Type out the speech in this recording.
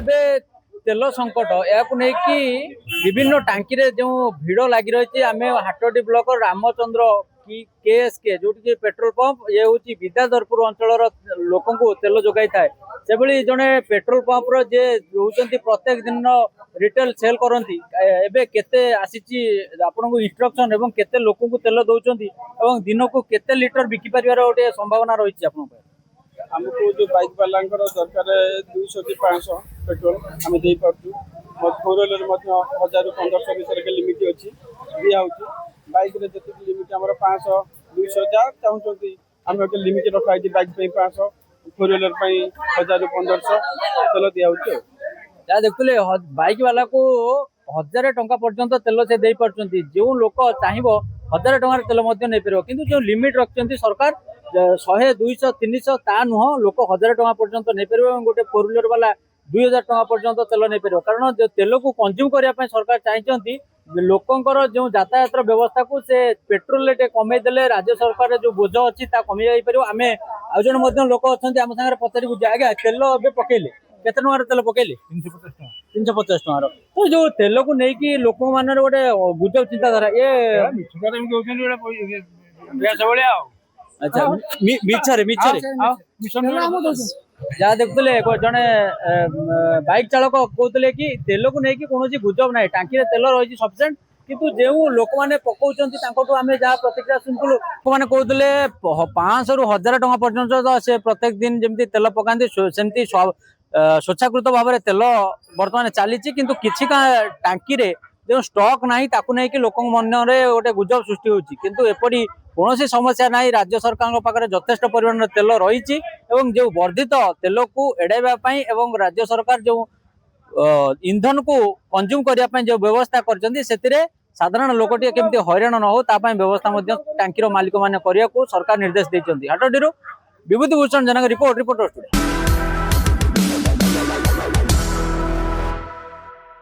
एबे तेल संकट या विभिन्न टांकी रे जो भिड़ लगी रही आम हाटडी ब्लॉक रामचंद्र की केएसके जो पेट्रोल पंप ये हूँ विद्याधरपुर अंचल लोक तेल जोगाई थाए से जड़े पेट्रोल पंप जे रोचंती प्रत्येक दिन रिटेल सेल करती एबे केते आसीची आपन को इंस्ट्रक्शन एवं केते लोक को तेल दौरान एवं दिन को केते लीटर बिकी पारिबार गोटे संभावना रही आपन हमको जो बाइक वाला दरकार 200 कि 500 पेट्रोल आम दे पार्छु फोर व्हीलर 1000 रु 1500 विषय के लिमिट अच्छी दिया होची बाइक रे जति लिमिट हमर 500 200 जा चाहउछंती हम के लिमिट रखा है बाइक पे 500 फोर व्हीलर पे 1000 रु 1500 तेल दिया होची या देखुले बाइक वाला को 1000 टंका पर्यंत तेल से दे पारछंती जो लोक चाहिबो 1000 टंका तेल मध्य नहीं पारो किंतु जो लिमिट रखछंती सरकार 100 200 300 ता नुह लोक 1000 टंका पर्यंत नहीं पारे गोटे फोर व्हीलर वाला 2000 टंका पर्यंत तेल नहीं पारे कारण जो तेल को कंज्यूम करने सरकार चाहती लोकंकर जो यातायात व्यवस्था को से पेट्रोल रेट कमे देले राज्य सरकार जो बोझ अच्छी कमी जाई पारिबो आमे आ जण लोक अच्छा आम सागर पचारि बुझे आगे तेल ए पकेले केते टंकार तेल पकेले 350 टंकार तो जो तेल को लेकिन लोक मान गोटे गुजब चिंताधारा ये अच्छा मिछरे जहाँ देखुले जड़े बाइक चालक कहते कि तेल को लेकिन कौन गुजब ना टांकी तेल रही सफिसीयंट किंतु जो लोक मैंने पकाउछंती आम जहाँ प्रतिक्रिया शुणुलु लोक मैंने कहते 500 रु 1000 टंका पर्यंत से प्रत्येक दिन जमी तेल पकाती सेमती स्वेच्छाकृत भाव में तेल बर्तमान चली किंतु किसी टांकी रे जो स्टॉक नहीं ताकू नहीं कि लोक मन में गोटे गुजब सृष्टि होची किंतु एपरी कौन समस्या ना राज्य सरकार पाखे यथेष्ट परिमाण तेल रही जो वर्धित तेल को एड़ाइवाई एवं राज्य सरकार जो इंधन को कंज्यूम करने जो व्यवस्था कर साधारण लोक केमती हैरान न हो व्यवस्था टांकी मालिक मैंने करने को सरकार निर्देश देते हाटडी विभूति भूषण जनक रिपोर्टर स्टूडियो।